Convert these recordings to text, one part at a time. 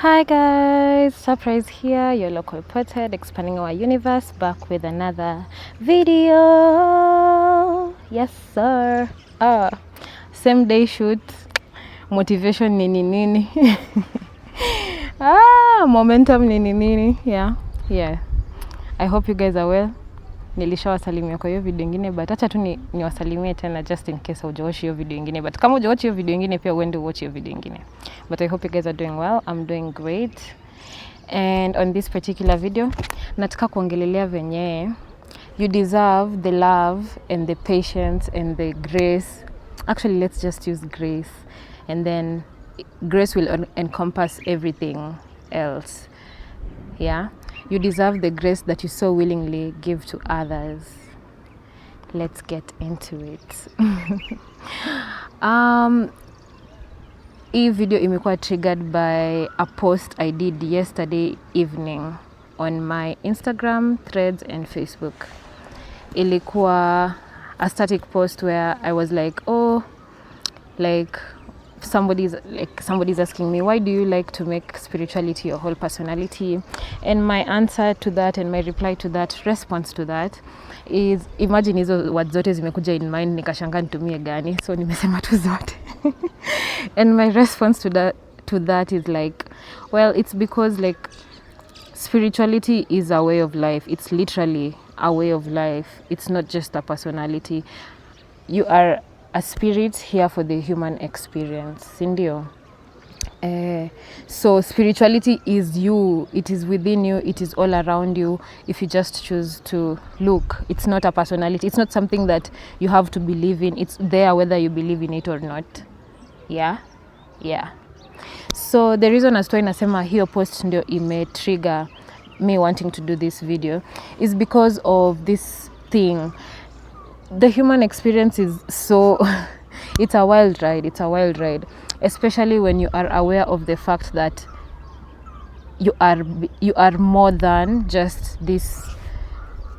Hi guys, Surprise here, your local pothead expanding our universe, back with another video. Yes sir. Same day shoot, motivation nini nini. Momentum nini nini. Yeah. I hope you guys are well. Nilishawasalimia kwa hiyo video ingine, but acha tu niwasalimie tena just in case hujawatch hiyo video ingine, but kama hujawatch hiyo video ingine pia uende watch hiyo video ingine. But I hope you guys are doing well. I'm doing great. And on this particular video nataka kuongelelea venye you deserve the love and the patience and the grace. Actually, let's just use grace, and then grace will encompass everything else. Yeah, you deserve the grace that you so willingly give to others. Let's get into it. Hii video imekuwa triggered by a post I did yesterday evening on my Instagram, Threads and Facebook. Ilikuwa a static post where I was like, somebody's asking me, why do you like to make spirituality your whole personality? And my answer to that and my reply to that, response to that is, imagine hizo words zote zimekuja in mind, nikashanga nitumie gani, so nimesema tu zote. And my response to that is like, well, it's because like spirituality is a way of life. It's literally a way of life. It's not just a personality. You are a spirit here for the human experience, sindio? So spirituality is you. It is within you. It is all around you if you just choose to look. It's not a personality. It's not something that you have to believe in. It's there whether you believe in it or not. Yeah. So the reason as to inasema hiyo post ndio trigger me wanting to do this video is because of this thing. The human experience is so it's a wild ride, especially when you are aware of the fact that you are more than just this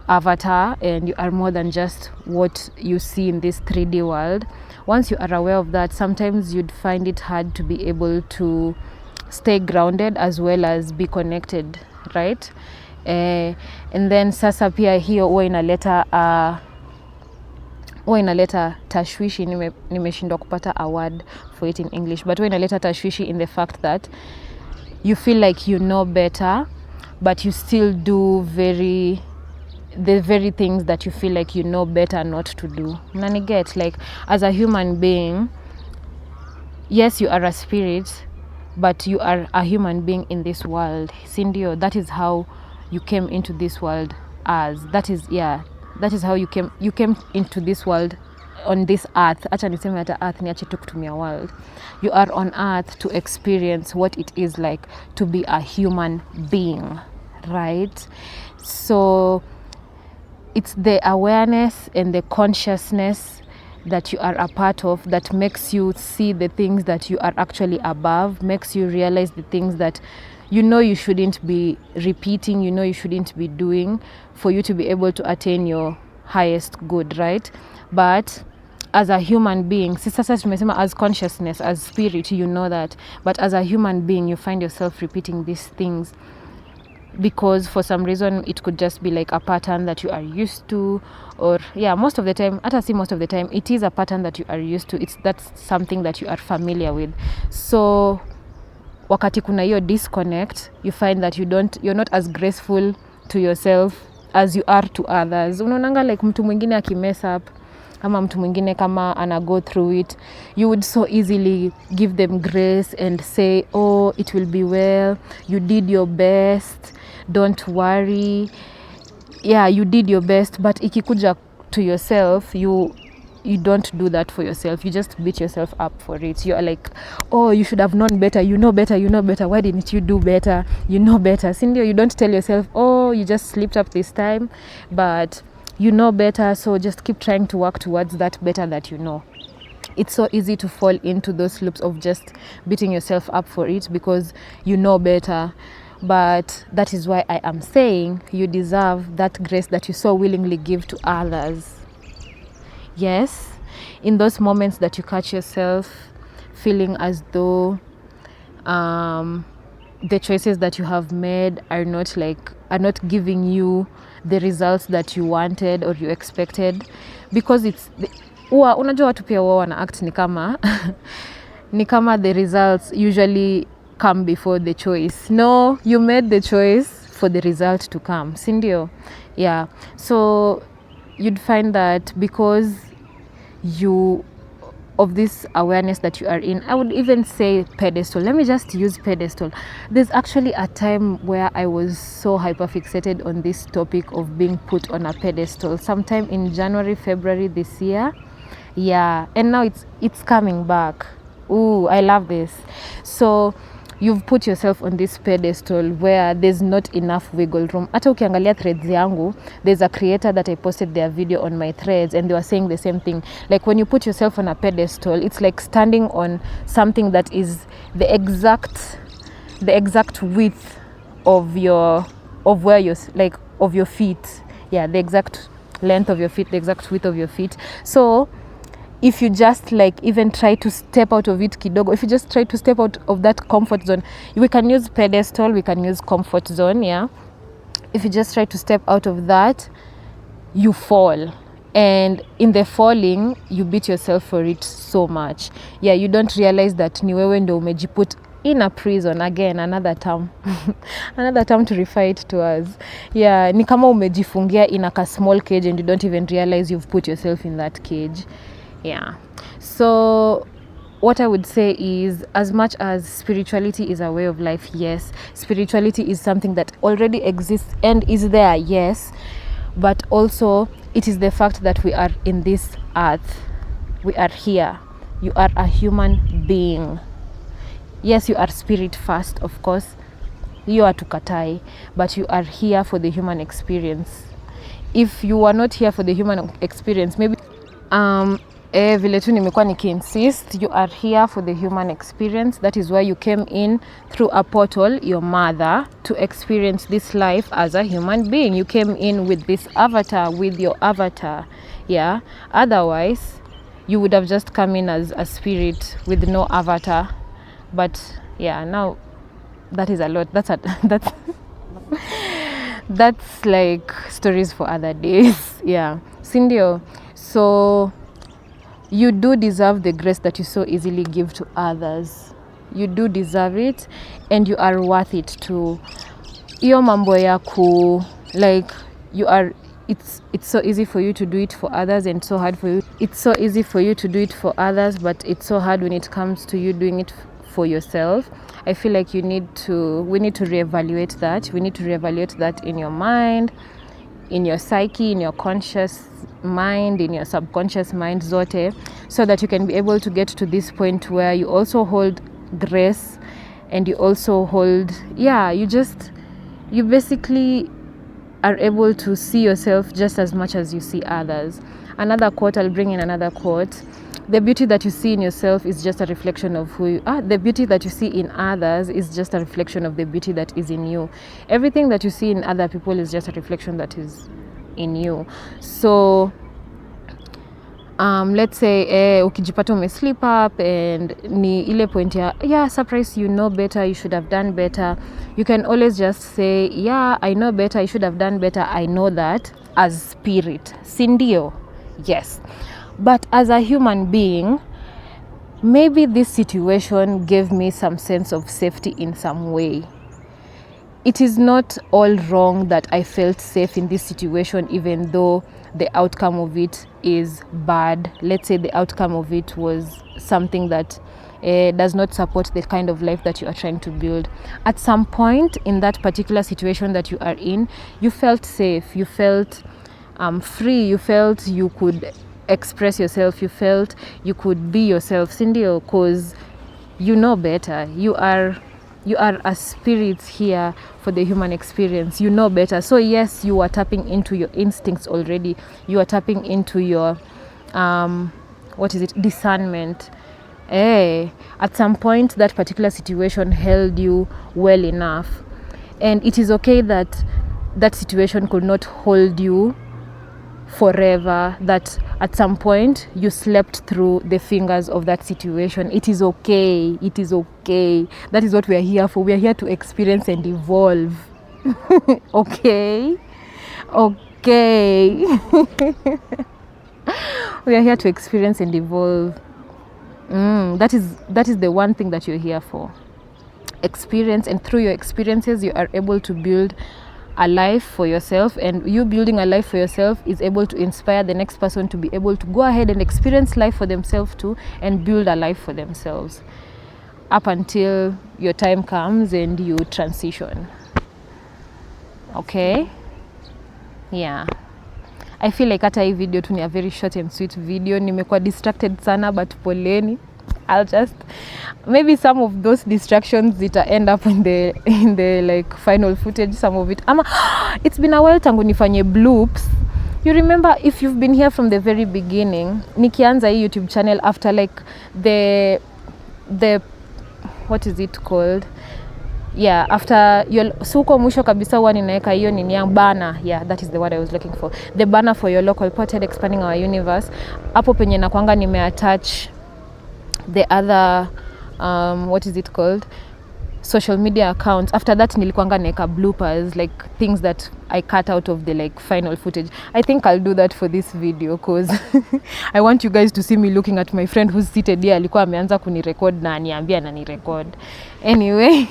avatar, and you are more than just what you see in this 3D world. Once you are aware of that, sometimes you'd find it hard to be able to stay grounded as well as be connected, right? And then sasa pia hiyo huwa inaleta tashwishi. Nimeshindwa kupata a word for it in English, but huwa inaleta tashwishi in the fact that you feel like you know better, but you still do the very things that you feel like you know better not to do. Get like, as a human being, yes, you are a spirit, but you are a human being in this world. Sindio, that is how you came into this world that is how you came into this world on this earth. Acha niseme hata earth niache tu kutumia world. You are on earth to experience what it is like to be a human being, right? So it's the awareness and the consciousness that you are a part of that makes you see the things that you are actually above, makes you realize the things that you shouldn't be repeating, you shouldn't be doing for you to be able to attain your highest good, right? But as a human being, sasa tumesema as consciousness, as spirit, you know that, but as a human being you find yourself repeating these things because for some reason it could just be like a pattern that you are used to, or most of the time it is a pattern that you are used to. That's something that you are familiar with. So wakati kuna hiyo disconnect, you find that you're not as graceful to yourself as you are to others. Unaonanga like mtu mwingine akimess up, ama mtu mwingine kama ana go through it, you would so easily give them grace and say, oh, it will be well, you did your best, don't worry. You did your best, but ikikuja to yourself, you don't do that for yourself. You just beat yourself up for it. You are like, oh, you should have known better. You know better. Why didn't you do better? You know better. Cindy, you don't tell yourself, oh, you just slipped up this time, but you know better. So just keep trying to work towards that better that you know. It's so easy to fall into those loops of just beating yourself up for it because you know better. But that is why I am saying you deserve that grace that you so willingly give to others. Yes, in those moments that you catch yourself feeling as though the choices that you have made are not giving you the results that you wanted or you expected, because unajua watu pia wao wana act ni kama the results usually come before the choice. No, you made the choice for the result to come, si ndio? Yeah, so you'd find that because of this awareness that you are in, I would even say pedestal. Let me just use pedestal. There's actually a time where I was so hyperfixated on this topic of being put on a pedestal, sometime in January, February this year. Yeah, and now it's coming back. Ooh, I love this. So you've put yourself on this pedestal where there's not enough wiggle room. Hata ukiangalia threads yangu, there's a creator that I posted their video on my threads, and they were saying the same thing. Like, when you put yourself on a pedestal, it's like standing on something that is the exact width of your feet. Yeah, the exact length of your feet, the exact width of your feet. So if you just even try to step out of it kidogo, if you just try to step out of that comfort zone, we can use pedestal, we can use comfort zone, yeah. If you just try to step out of that, you fall, and in the falling you beat yourself for it so much. Yeah, you don't realize that ni wewe ndo umejiput in a prison. Again, another term to refer it to us. Yeah, ni kama umejifungia in a small cage and you don't even realize you've put yourself in that cage. Yeah, so what I would say is, as much as spirituality is a way of life, yes, spirituality is something that already exists and is there, yes, but also it is the fact that we are in this earth, we are here. You are a human being. Yes, you are spirit first, of course, you are tukatai, but you are here for the human experience. If you are not here for the human experience, maybe vile tu nimekuwa insist, you are here for the human experience. That is why you came in through a portal, your mother, to experience this life as a human being. You came in with this avatar, with your avatar. Yeah, otherwise you would have just come in as a spirit with no avatar. But yeah, now that is a lot. That's like stories for other days. Yeah, sindio. So you do deserve the grace that you so easily give to others. You do deserve it, and you are worth it too. Iyo mambo ya it's so easy for you to do it for others and so hard for you. It's so easy for you to do it for others, but it's so hard when it comes to you doing it for yourself. I feel like we need to reevaluate that. We need to reevaluate that in your mind, in your psyche, in your conscious mind, in your subconscious mind zote, so that you can be able to get to this point where you also hold grace, and you also hold you basically are able to see yourself just as much as you see others. Another quote, I'll bring in another quote. The beauty that you see in yourself is just a reflection of who you are. The beauty that you see in others is just a reflection of the beauty that is in you. Everything that you see in other people is just a reflection that is in you. So let's say ukijipata sleep up and ni ile point ya surprise, you know better, you should have done better. You can always just say, yeah, I know better, I should have done better. I know that as spirit, sindio. Yes, but as a human being, maybe this situation gave me some sense of safety in some way. It is not all wrong that I felt safe in this situation, even though the outcome of it is bad. Let's say the outcome of it was something that does not support the kind of life that you are trying to build. At some point in that particular situation that you are in, you felt safe, you felt free, you felt you could express yourself, you felt you could be yourself, sindio, because you know better. You are a spirit here for the human experience. You know better. So yes, you are tapping into your instincts already. You are tapping into your discernment. At some point that particular situation held you well enough, and it is okay that that situation could not hold you forever, that at some point you slept through the fingers of that situation. It is okay. It is okay. That is what we are here for. We are here to experience and evolve. Okay? Okay. We are here to experience and evolve. That is the one thing that you're here for. Experience, and through your experiences you are able to build a life for yourself, and you building a life for yourself is able to inspire the next person to be able to go ahead and experience life for themselves too, and build a life for themselves up until your time comes and you transition. Okay? Yeah. I feel like hata hii video tu ni a very short and sweet video. Nimekuwa distracted sana, but poleni. I'll just, maybe some of those distractions zita end up in the like final footage, some of it. It's been a while tangu nifanye bloops. You remember, if you've been here from the very beginning, nikianza hii YouTube channel after like the what is it called? Yeah, after suko mwisho kabisa huwa ninaeka hiyo nini ya banner. Yeah, that is the word I was looking for. The banner for your local potted expanding our universe. Hapo penye nakwanga nimeattach the other what is it called, social media accounts. After that nilikuanga naeka bloopers, like things that I cut out of the like final footage. I think I'll do that for this video because I want you guys to see me looking at my friend who's seated here. Alikuwa ameanza kunirecord na aniambia ananirecord. Anyway,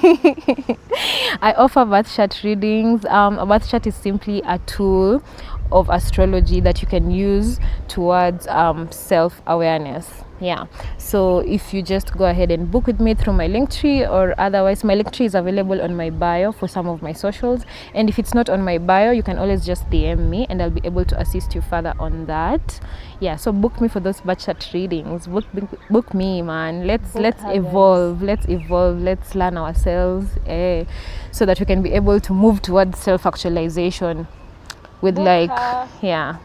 I offer birth chart readings. A birth chart is simply a tool of astrology that you can use towards self-awareness. Yeah, so if you just go ahead and book with me through my Linktree, or otherwise my Linktree is available on my bio for some of my socials, and if it's not on my bio, you can always just DM me and I'll be able to assist you further on that. Yeah, so book me for those birth chart readings. Book me, man. Let's evolve. Let's learn ourselves, so that we can be able to move towards self-actualization with yeah.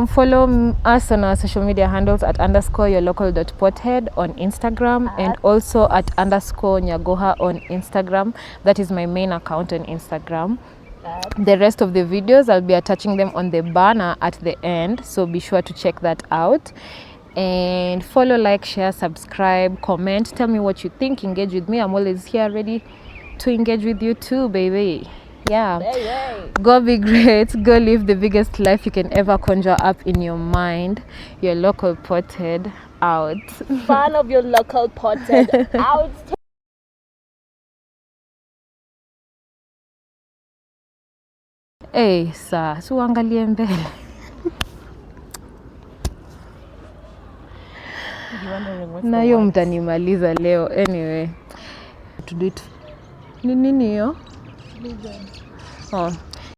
Follow us on our social media handles at _yourlocal.pothead on Instagram, and also at _nyagoha on Instagram. That is my main account on Instagram. The rest of the videos, I'll be attaching them on the banner at the end, so be sure to check that out. And follow, like, share, subscribe, comment, tell me what you think, engage with me. I'm always here ready to engage with you too, baby. Yeah. Hey. Go be great. Go live the biggest life you can ever conjure up in your mind. Your local potted out. Fan of your local potted out. Hey, sa uangalie mbele. Na hiyo mtanimaliza leo. Anyway, to do it. Nini hiyo? Oh.